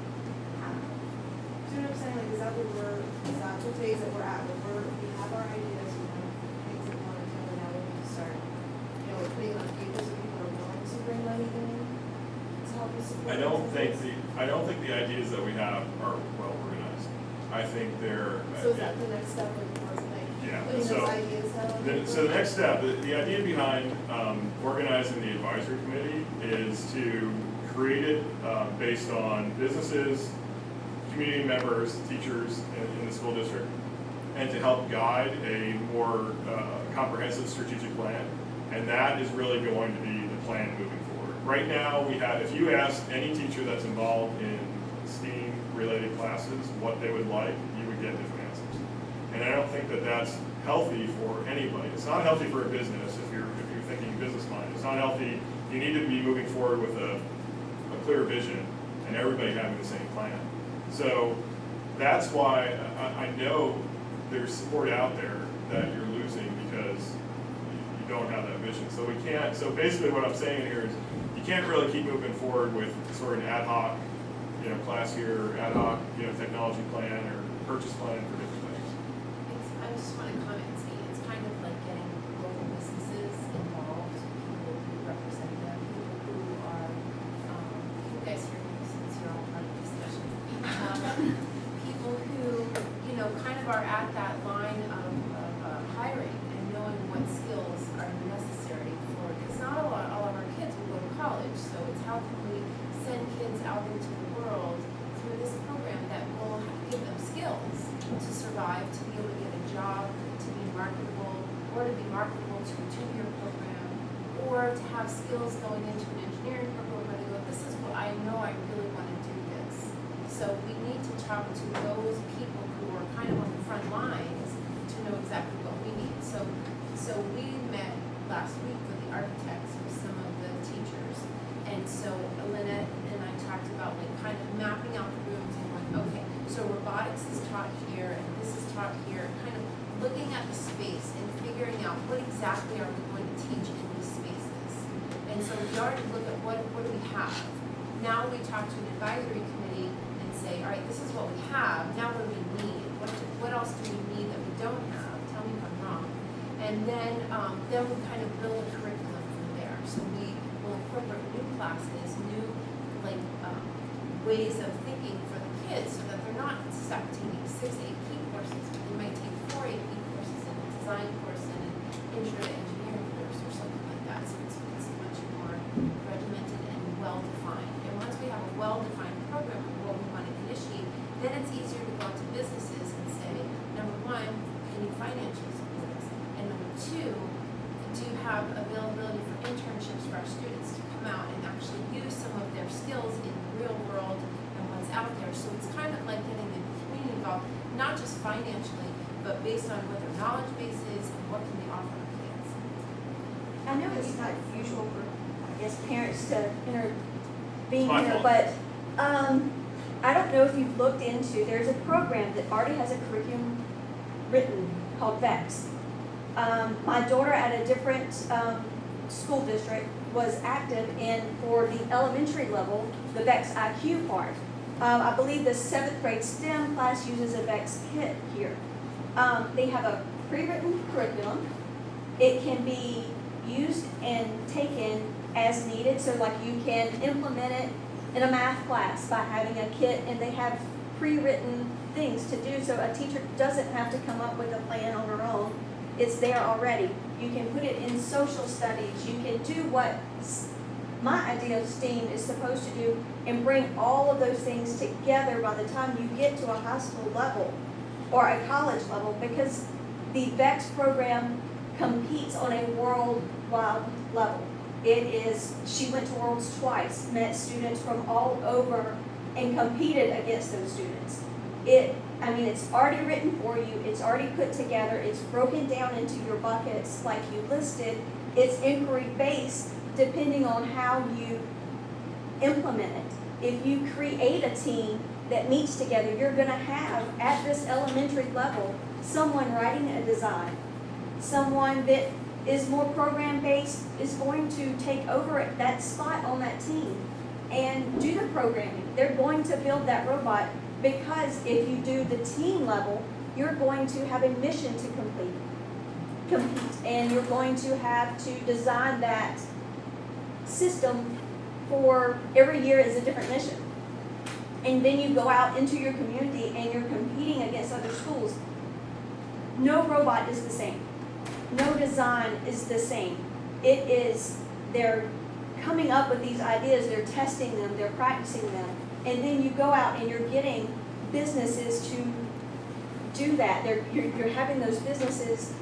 have? Do you know what I'm saying? Is that the phase that we're at, where we have our ideas, we have things that we want to do, and now we need to start, putting on paper so people are willing to bring money in to help us support. I don't think the ideas that we have are well organized. I think they're. So is that the next step of putting those ideas down? So the next step, the idea behind organizing the advisory committee is to create it based on businesses, community members, teachers in the school district, and to help guide a more comprehensive strategic plan. And that is really going to be the plan moving forward. Right now, we have, if you ask any teacher that's involved in STEAM-related classes what they would like, you would get different answers. And I don't think that that's healthy for anybody. It's not healthy for a business if you're thinking business minded. It's not healthy. You need to be moving forward with a clear vision and everybody having the same plan. So that's why I know there's support out there that you're losing because you don't have that vision. So we can't, so basically what I'm saying here is you can't really keep moving forward with sort of an ad hoc, class here, ad hoc, technology plan or purchase plan for different things. I just want to comment and say, it's kind of like getting local businesses involved, people who represent them, people who are, you guys hear me since you're all part of the discussion. People who, kind of are at that line of hiring and knowing what skills are necessary for, because not all of our kids will go to college, so it's how can we send kids out into the world through this program that will give them skills to survive, to be able to get a job, to be marketable, or to be marketable to a 2-year program, or to have skills going into an engineering program where they go, this is what I know I really want to do this. So we need to talk to those people who are kind of on the front lines to know exactly what we need. So we met last week with the architects, with some of the teachers, and so Lynette and I talked about kind of mapping out the rooms and going, okay, so robotics is taught here and this is taught here, kind of looking at the space and figuring out what exactly are we going to teach in these spaces. And so we already look at what do we have. Now we talk to an advisory committee and say, all right, this is what we have, now what do we need? What else do we need that we don't have? Tell me if I'm wrong. And then we kind of build a curriculum from there. So we will incorporate new classes, new ways of thinking for the kids so that they're not stuck taking 6 AP courses, but they might take 4 AP courses and a design course and an intro to engineering course or something like that. So it's much more regimented and well-defined. And once we have a well-defined program of what we want to initiate, then it's easier to go out to businesses and say, number one, can you financially support us? And number two, do you have availability for internships for our students to come out and actually use some of their skills in the real world and what's out there? So it's kind of like getting the community involved, not just financially, but based on what their knowledge base is and what can they offer our kids. I know it's not usual for, I guess, parents to intervene My here, fault. but I don't know if you've looked into, there's a program that already has a curriculum written called VEX. My daughter at a different school district was active in, for the elementary level, the VEX IQ part. I believe the 7th grade STEM class uses a VEX kit here. They have a pre-written curriculum. It can be used and taken as needed, so like you can implement it in a math class by having a kit, and they have pre-written things to do, so a teacher doesn't have to come up with a plan on her own. It's there already. You can put it in social studies. You can do what my idea of STEAM is supposed to do and bring all of those things together by the time you get to a high school level or a college level, because the VEX program competes on a worldwide level. It is, she went to Worlds twice, met students from all over and competed against those students. It's already written for you, it's already put together, it's broken down into your buckets like you listed. It's inquiry based depending on how you implement it. If you create a team that meets together, you're gonna have at this elementary level someone writing a design. Someone that is more program based is going to take over that spot on that team and do the programming. They're going to build that robot, because if you do the team level, you're going to have a mission to compete, and you're going to have to design that system for every year is a different mission. And then you go out into your community and you're competing against other schools. No robot is the same. No design is the same. It is, they're coming up with these ideas, they're testing them, they're practicing them, and then you go out and you're getting businesses to do that. You're having those businesses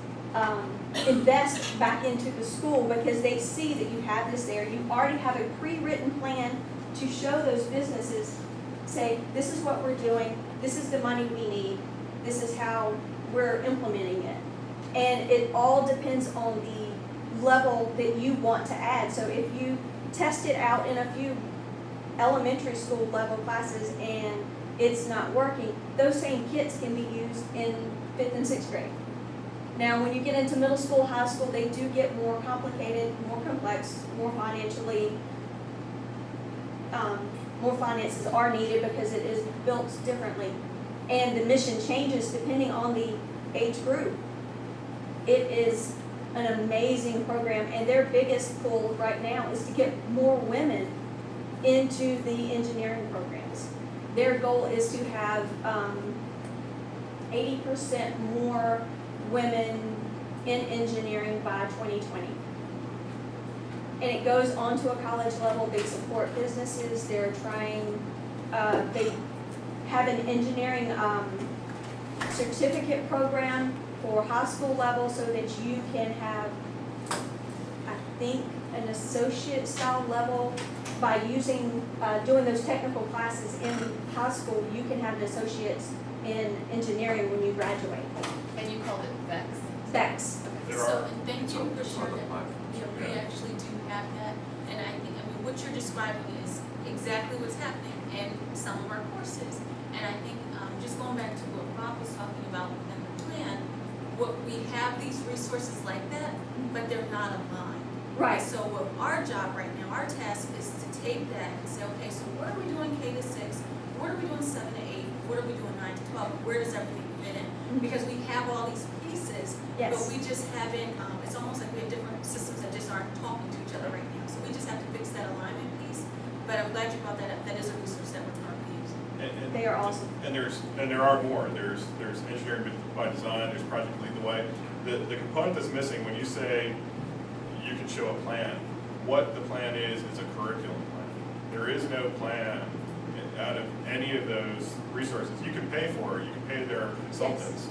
invest back into the school because they see that you have this there. You already have a pre-written plan to show those businesses, say, this is what we're doing, this is the money we need, this is how we're implementing it. And it all depends on the level that you want to add. So if you test it out in a few elementary school level classes and it's not working, those same kits can be used in 5th and 6th grade. Now, when you get into middle school, high school, they do get more complicated, more complex, more financially, more finances are needed because it is built differently. And the mission changes depending on the age group. It is an amazing program, and their biggest goal right now is to get more women into the engineering programs. Their goal is to have 80% more women in engineering by 2020. And it goes on to a college level. They support businesses. They're trying, they have an engineering certificate program for high school level so that you can have, I think, an associate style level by using, doing those technical classes in high school. You can have an associate's in engineering when you graduate. And you called it VEX? VEX. There So, are- and thank you for sharing that. Yeah, we Yeah. actually do have that, and I think, what you're describing is exactly what's happening in some of our courses. And I think, just going back to what Bob was talking about within the plan, what we have these resources like that, but they're not aligned. Right. So what our job right now, our task is to take that and say, okay, so what are we doing K to 6? What are we doing 7 to 8? What are we doing 9 to 12? Where does everything fit in? Because we have all these pieces, Yes. but we just haven't, it's almost like we have different systems that just aren't talking to each other right now. So we just have to fix that alignment piece. But I'm glad you brought that up. That is a resource that we're currently using. And- They are awesome. And there are more. There's engineering by design. There's Project Lead the Way. The component that's missing when you say you can show a plan, what the plan is a curriculum plan. There is no plan out of any of those resources. You can pay for it. You can pay their consultants.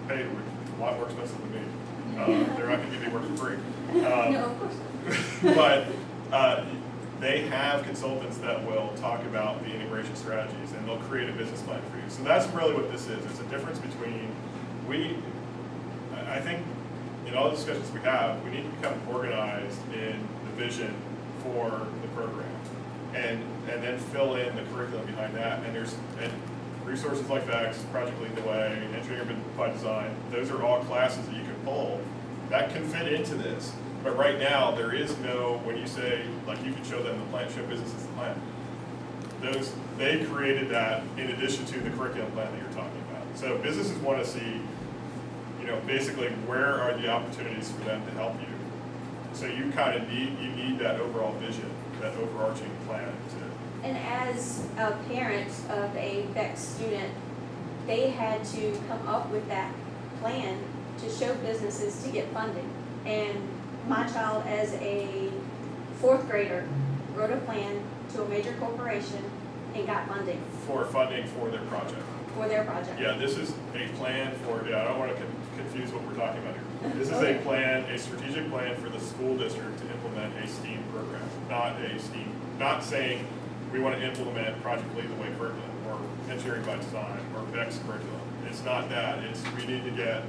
Pay a lot more expensive than me. They're not going to give you work for free. No, of course not. But they have consultants that will talk about the integration strategies and they'll create a business plan for you. So that's really what this is. It's a difference between I think in all the discussions we have, we need to become organized in the vision for the program and then fill in the curriculum behind that. And there's resources like VEX, Project Lead the Way, Engineering by Design. Those are all classes that you can pull that can fit into this. But right now, there is no, when you say, like you can show them the plan, show businesses the plan, they created that in addition to the curriculum plan that you're talking about. So businesses want to see, basically where are the opportunities for them to help you. So you kind of need that overall vision, that overarching plan to. And as a parent of a VEX student, they had to come up with that plan to show businesses to get funding. And my child, as a 4th grader, wrote a plan to a major corporation and got funding For funding for their project. for their project. Yeah, this is a plan for, I don't want to confuse what we're talking about here. This is a plan, a strategic plan for the school district to implement a STEAM program, not saying we want to implement Project Lead the Way curriculum or Engineering by Design or VEX curriculum. It's not that. It's we need to get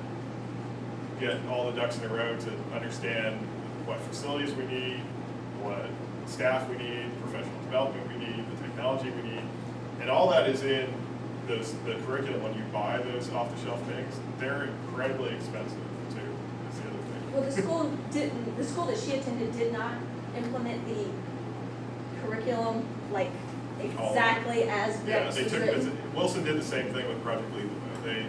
all the ducks in a row to understand what facilities we need, what staff we need, professional development we need, the technology we need, and all that is in the curriculum. When you buy those off-the-shelf things, they're incredibly expensive too. That's the other thing. Well, the school that she attended did not implement the curriculum like exactly as Yeah, VEX they was took, written. Wilson did the same thing with Project Lead the Way.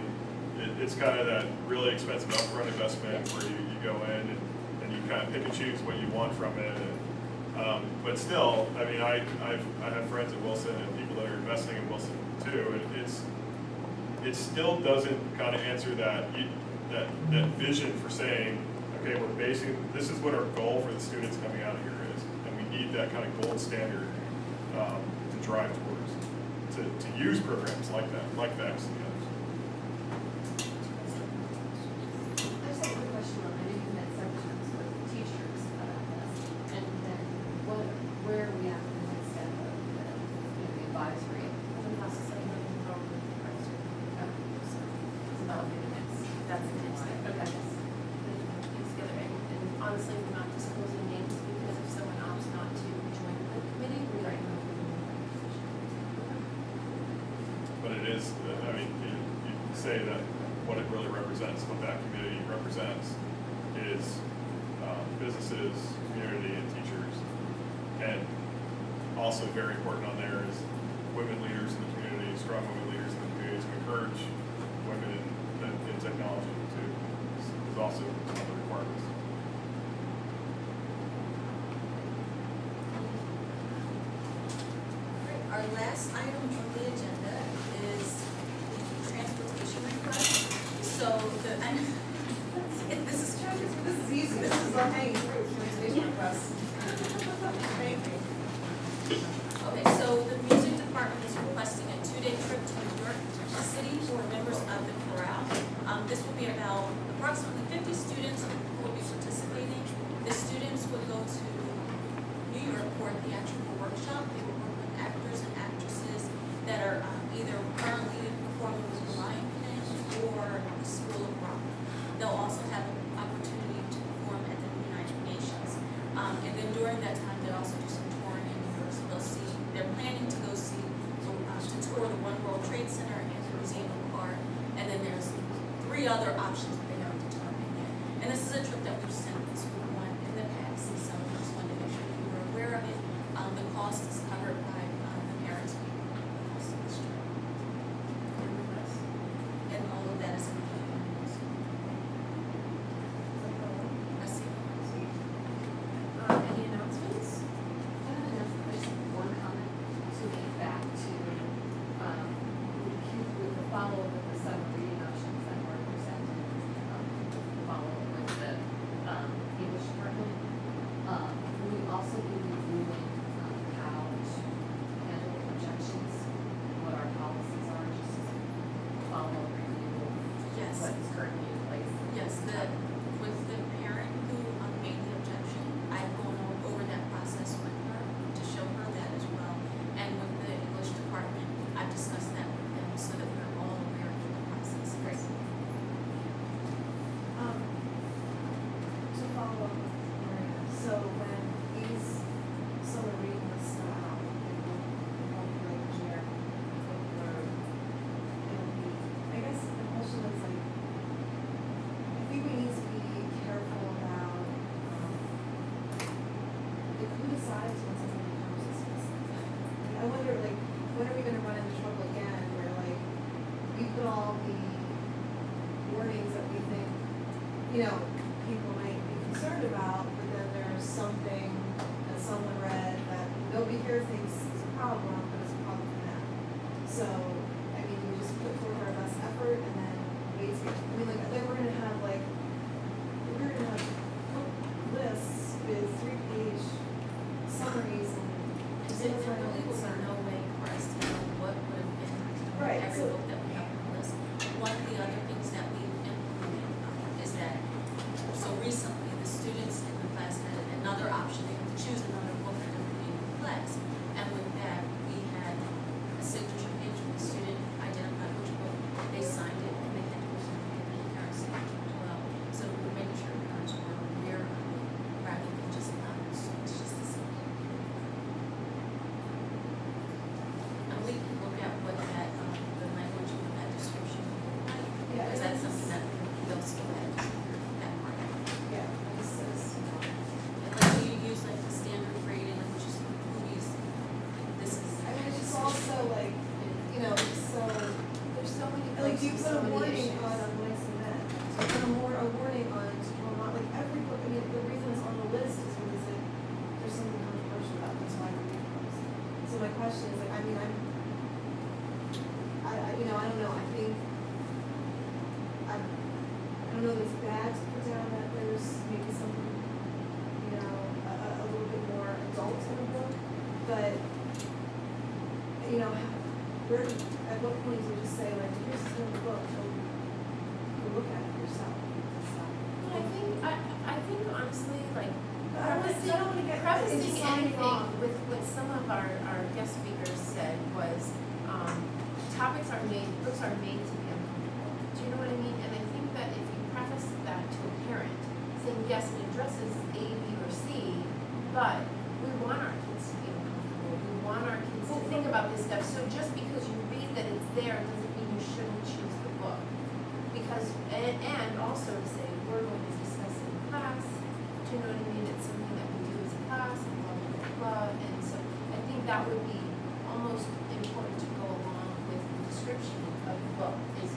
It's kind of that really expensive upfront investment where you go in and you kind of pick and choose what you want from it. But still, I mean, I have friends at Wilson and people that are investing in Wilson too. It still doesn't kind of answer that vision for saying, okay, this is what our goal for the students coming out of here is, and we need that kind of gold standard to drive towards, to use programs like that, like VEX and the others. I just have a quick question. say that what it really represents, what that community represents, is businesses, community, and teachers. And also very important on there is women leaders in the community, strong women leaders in the community to encourage women in technology too. Is also one of the requirements. Our last item on the agenda is the transportation request. So this is easy, this is low hanging fruit, transportation requests. Thank you. Okay, so the music department is requesting a 2-day trip to New York City for members of the chorale. This will be about approximately 50 students who will be participating. The students will go to New York for a theatrical workshop. They will work with actors and actresses that are either currently performing with the Lion King or the School of Rock. They'll also have an opportunity to perform at the United Nations. And then during that time, they'll also do some touring in New York. So they're planning to go see, to tour the One World Trade Center and the Museum of Art. And then there's 3 other options that they haven't determined yet. And this is a trip that we've sent to one in the past, and so we just wanted to make sure you were aware of it. The cost is covered by the parents' cost of this trip. And all of that is included in the list. That's it. Any announcements? I don't know if there's one comment to make back to, with the follow-up with the summer reading options that were presented, follow-up with the, English department. We also be reviewing, how to handle objections, what our policies are, just as a follow-up review of Yes. what's currently in place. Yes, with the parent who made the objection, I've gone over that process with her to show her that as well. And with the English department, I've discussed that with them so that we're all aware of the process. Great. To follow up with Maria, so when these summer reading lists go out, it will be like generic, it'll be, I guess the question is like, I think we need to be careful about, like who decides when something becomes explicit? I wonder, like, when are we gonna run into trouble again, where like, we put all the warnings that we think, people might be concerned about, but then there's something that someone read that nobody here thinks is a problem, but it's a problem for them. So, I mean, we just put forth our best effort and then wait to, then we're gonna have lists with 3-page summaries and. There really was no way for us to know what would have been Right, every so- book that we have on the list. One of the other things that we've implemented is that, so recently, the students in the class had another option, they could choose another book that they were reading in class. And with that, we had a signature page where the student identified which book they signed it, and they had to give the parent signature as well. So we're making sure parents were aware of it, rather than just not, so it's just the same. And we can look at what that, the language of that description would look like. Yeah, Because and that's it's- something that they'll still have to figure that part out. Yeah, this is, And like you use like the standard grading, which is movies, this is. I mean, it's just also like, it's so. There's so many Like, books do you with put so a many warning issues. on Wyomissing men? Do you put a warning on, well, not like every book, I mean, the reason it's on the list is because there's something controversial about it, that's why we read books. So my question is, like, I mean, I don't know, I think, I don't know if it's bad to put down that there's maybe something, a little bit more adult in the book, but, where, at what point do you just say, like, here's this little book, go look at it yourself? I think honestly, like, I don't wanna get prefacing into signing anything off. with what some of our guest speakers said was, books are made to be uncomfortable. Do you know what I mean? And I think that if you preface that to a parent, saying, yes, it addresses A, B, or C, but we want our kids to be uncomfortable. We want our kids to think about this stuff. So just because you read that it's there doesn't mean you shouldn't choose the book. because, and also to say, we're going to discuss it in class, do you know what I mean? It's something that we do as a class, and blah, blah, blah, blah. And so I think that would be almost important to go along with the description of the book, is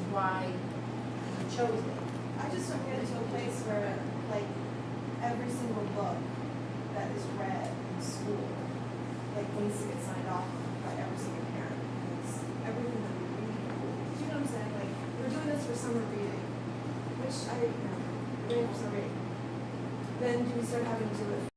why you chose it. I just don't get into a place where, like, every single book that is read in school, like, needs to get signed off on by every single parent. Because everything that we read, do you know what I'm saying? Like, we're doing this for summer reading, which we're doing it for summer reading. Then do we start having to do it